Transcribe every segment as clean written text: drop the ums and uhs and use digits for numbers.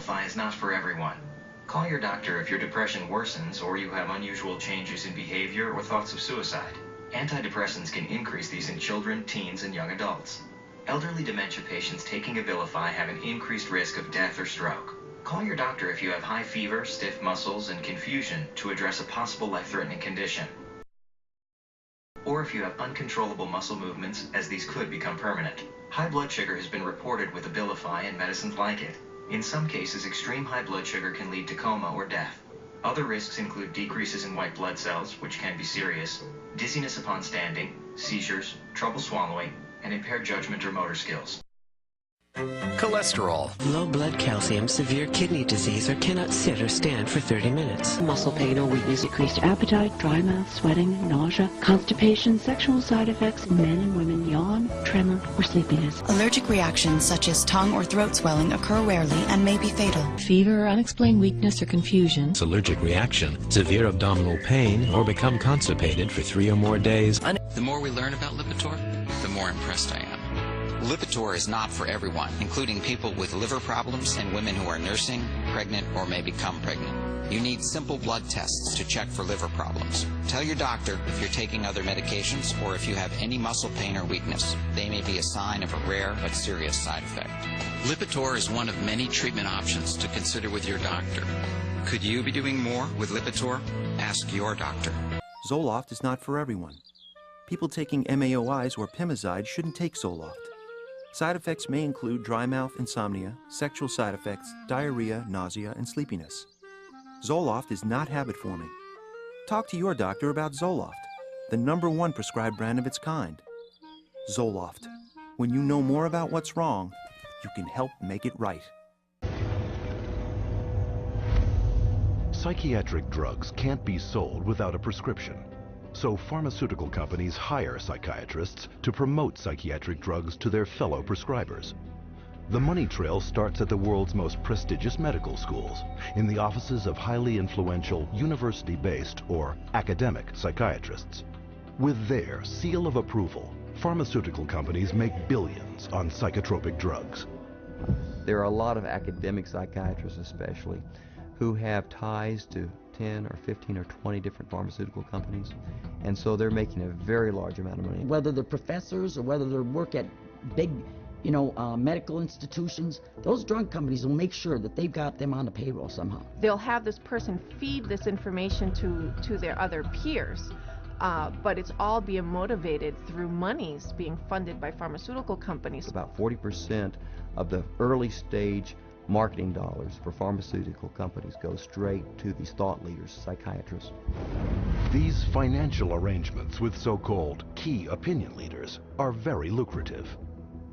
Abilify is not for everyone. Call your doctor if your depression worsens or you have unusual changes in behavior or thoughts of suicide. Antidepressants can increase these in children, teens, and young adults. Elderly dementia patients taking Abilify have an increased risk of death or stroke. Call your doctor if you have high fever, stiff muscles, and confusion to address a possible life-threatening condition. Or if you have uncontrollable muscle movements, as these could become permanent. High blood sugar has been reported with Abilify and medicines like it. In some cases, extreme high blood sugar can lead to coma or death. Other risks include decreases in white blood cells, which can be serious, dizziness upon standing, seizures, trouble swallowing, and impaired judgment or motor skills. Cholesterol. Low blood calcium, severe kidney disease, or cannot sit or stand for 30 minutes. Muscle pain or weakness, decreased appetite, dry mouth, sweating, nausea, constipation, sexual side effects, men and women, yawn, tremor, or sleepiness. Allergic reactions such as tongue or throat swelling occur rarely and may be fatal. Fever, unexplained weakness or confusion. Allergic reaction, severe abdominal pain, or become constipated for 3 or more days. The more we learn about Lipitor, the more impressed I am. Lipitor is not for everyone, including people with liver problems and women who are nursing, pregnant, or may become pregnant. You need simple blood tests to check for liver problems. Tell your doctor if you're taking other medications or if you have any muscle pain or weakness. They may be a sign of a rare but serious side effect. Lipitor is one of many treatment options to consider with your doctor. Could you be doing more with Lipitor? Ask your doctor. Zoloft is not for everyone. People taking MAOIs or Pimozide shouldn't take Zoloft. Side effects may include dry mouth, insomnia, sexual side effects, diarrhea, nausea, and sleepiness. Zoloft is not habit-forming. Talk to your doctor about Zoloft, the #1 prescribed brand of its kind. Zoloft. When you know more about what's wrong, you can help make it right. Psychiatric drugs can't be sold without a prescription. So pharmaceutical companies hire psychiatrists to promote psychiatric drugs to their fellow prescribers. The money trail starts at the world's most prestigious medical schools, in the offices of highly influential university-based or academic psychiatrists. With their seal of approval, pharmaceutical companies make billions on psychotropic drugs. There are a lot of academic psychiatrists especially who have ties to 10 or 15 or 20 different pharmaceutical companies, and so they're making a very large amount of money. Whether they're professors or whether they work at big, medical institutions, those drug companies will make sure that they've got them on the payroll somehow. They'll have this person feed this information to their other peers, but it's all being motivated through monies being funded by pharmaceutical companies. About 40% of the early stage marketing dollars for pharmaceutical companies go straight to these thought leaders, psychiatrists. These financial arrangements with so-called key opinion leaders are very lucrative.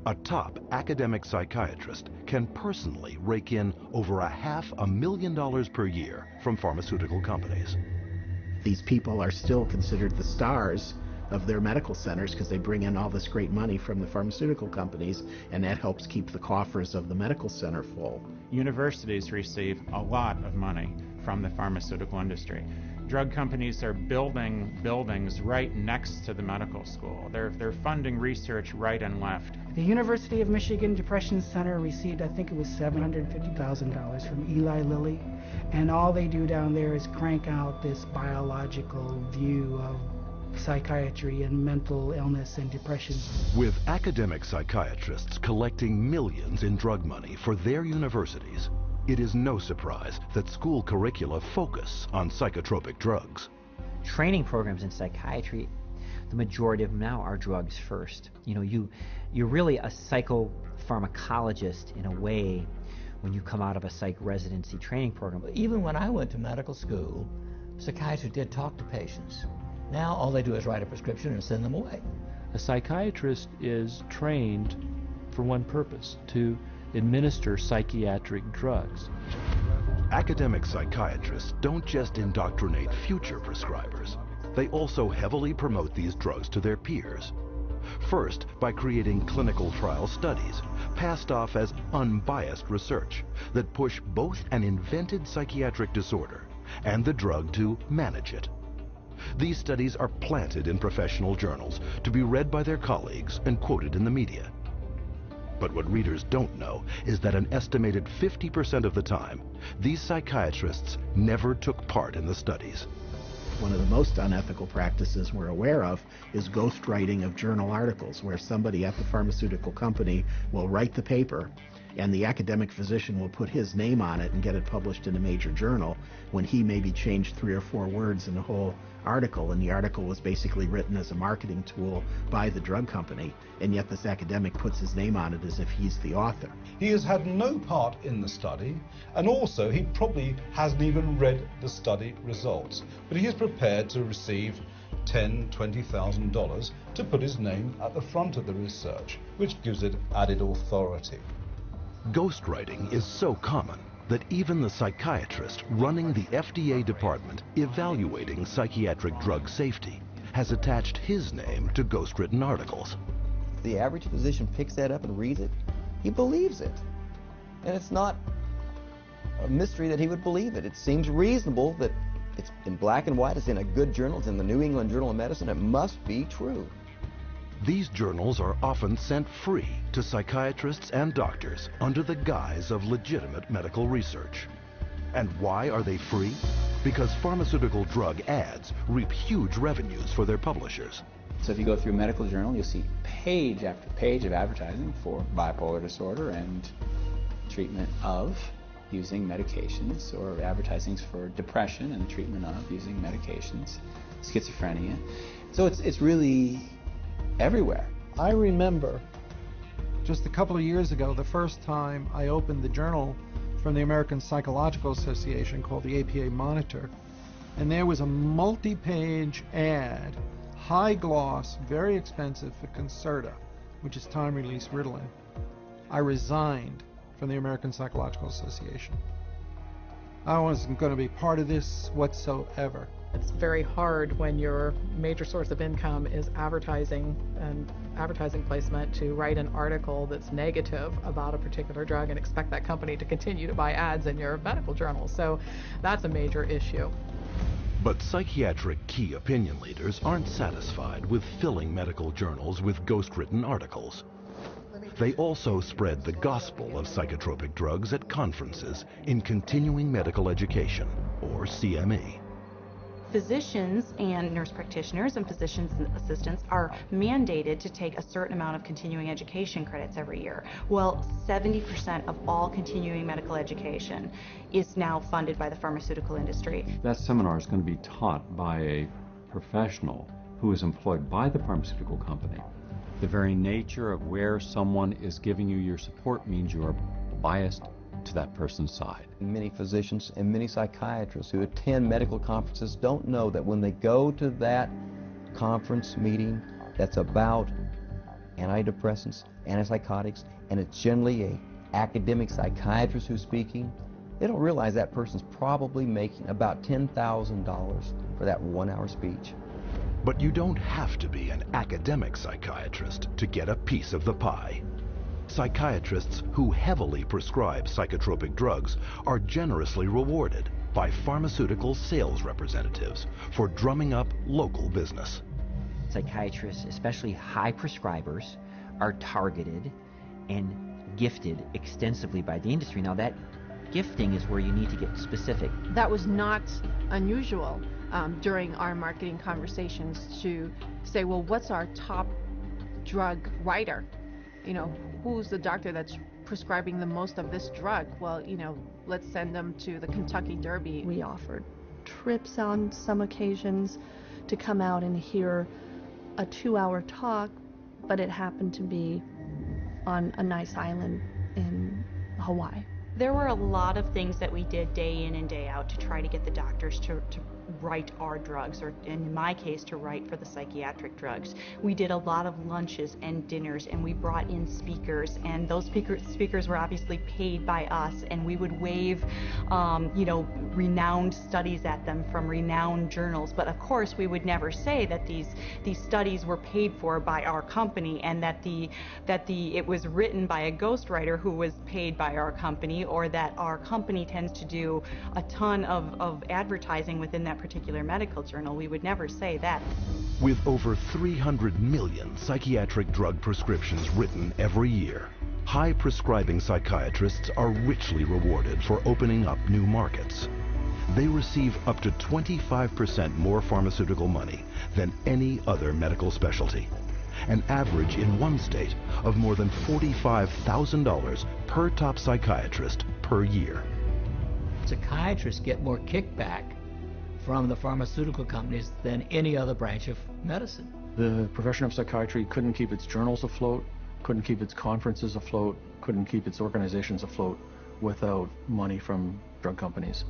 A top academic psychiatrist can personally rake in over $500,000 per year from pharmaceutical companies. These people are still considered the stars of their medical centers because they bring in all this great money from the pharmaceutical companies, and that helps keep the coffers of the medical center full. Universities receive a lot of money from the pharmaceutical industry. Drug companies are building buildings right next to the medical school. They're funding research right and left. The University of Michigan Depression Center received, I think it was $750,000 from Eli Lilly, and all they do down there is crank out this biological view of psychiatry and mental illness and depression. With academic psychiatrists collecting millions in drug money for their universities, it is no surprise that school curricula focus on psychotropic drugs. Training programs in psychiatry, the majority of them now are drugs first. You're really a psychopharmacologist in a way when you come out of a psych residency training program. Even when I went to medical school, psychiatrists did talk to patients. Now all they do is write a prescription and send them away. A psychiatrist is trained for one purpose, to administer psychiatric drugs. Academic psychiatrists don't just indoctrinate future prescribers. They also heavily promote these drugs to their peers. First, by creating clinical trial studies, passed off as unbiased research that push both an invented psychiatric disorder and the drug to manage it. These studies are planted in professional journals to be read by their colleagues and quoted in the media. But what readers don't know is that an estimated 50% of the time, these psychiatrists never took part in the studies. One of the most unethical practices we're aware of is ghostwriting of journal articles, where somebody at the pharmaceutical company will write the paper and the academic physician will put his name on it and get it published in a major journal when he maybe changed 3 or 4 words in the whole article, and the article was basically written as a marketing tool by the drug company, and yet this academic puts his name on it as if he's the author. He has had no part in the study, and also he probably hasn't even read the study results, but he is prepared to receive $10,000, $20,000 to put his name at the front of the research, which gives it added authority. Ghostwriting is so common that even the psychiatrist running the FDA department evaluating psychiatric drug safety has attached his name to ghostwritten articles. The average physician picks that up and reads it. He believes it. And it's not a mystery that he would believe it. It seems reasonable that it's in black and white, it's in a good journal, it's in the New England Journal of Medicine, it must be true. These journals are often sent free to psychiatrists and doctors under the guise of legitimate medical research. And why are they free? Because pharmaceutical drug ads reap huge revenues for their publishers. So if you go through a medical journal, you'll see page after page of advertising for bipolar disorder and treatment of using medications, or advertisings for depression and treatment of using medications, schizophrenia. So it's really everywhere. I remember just a couple of years ago, the first time I opened the journal from the American Psychological Association called the APA Monitor, and there was a multi-page ad, high gloss, very expensive, for Concerta, which is time-release Ritalin. I resigned from the American Psychological Association. I wasn't going to be part of this whatsoever. It's very hard when your major source of income is advertising and advertising placement to write an article that's negative about a particular drug and expect that company to continue to buy ads in your medical journal. So that's a major issue. But psychiatric key opinion leaders aren't satisfied with filling medical journals with ghostwritten articles. They also spread the gospel of psychotropic drugs at conferences in continuing medical education, or CME. Physicians and nurse practitioners and physicians assistants are mandated to take a certain amount of continuing education credits every year. Well, 70% of all continuing medical education is now funded by the pharmaceutical industry. That seminar is going to be taught by a professional who is employed by the pharmaceutical company. The very nature of where someone is giving you your support means you are biased to that person's side. Many physicians and many psychiatrists who attend medical conferences don't know that when they go to that conference meeting that's about antidepressants, antipsychotics, and it's generally an academic psychiatrist who's speaking, they don't realize that person's probably making about $10,000 for that 1-hour speech. But you don't have to be an academic psychiatrist to get a piece of the pie. Psychiatrists who heavily prescribe psychotropic drugs are generously rewarded by pharmaceutical sales representatives for drumming up local business. Psychiatrists, especially high prescribers, are targeted and gifted extensively by the industry. Now that gifting is where you need to get specific. That was not unusual during our marketing conversations to say, well, what's our top drug writer? You know, who's the doctor that's prescribing the most of this drug? Well, you know, let's send them to the Kentucky Derby. We offered trips on some occasions to come out and hear a 2-hour talk, but it happened to be on a nice island in Hawaii. There were a lot of things that we did day in and day out to try to get the doctors to write our drugs, or in my case, to write for the psychiatric drugs. We did a lot of lunches and dinners, and we brought in speakers, and those speakers were obviously paid by us, and we would wave, you know, renowned studies at them from renowned journals. But of course, we would never say that these studies were paid for by our company, and that it was written by a ghostwriter who was paid by our company, or that our company tends to do a ton of advertising within that particular medical journal. We would never say that. With over 300 million psychiatric drug prescriptions written every year, high-prescribing psychiatrists are richly rewarded for opening up new markets. They receive up to 25% more pharmaceutical money than any other medical specialty, an average in one state of more than $45,000 per top psychiatrist per year. Psychiatrists get more kickback from the pharmaceutical companies than any other branch of medicine. The profession of psychiatry couldn't keep its journals afloat, couldn't keep its conferences afloat, couldn't keep its organizations afloat without money from drug companies.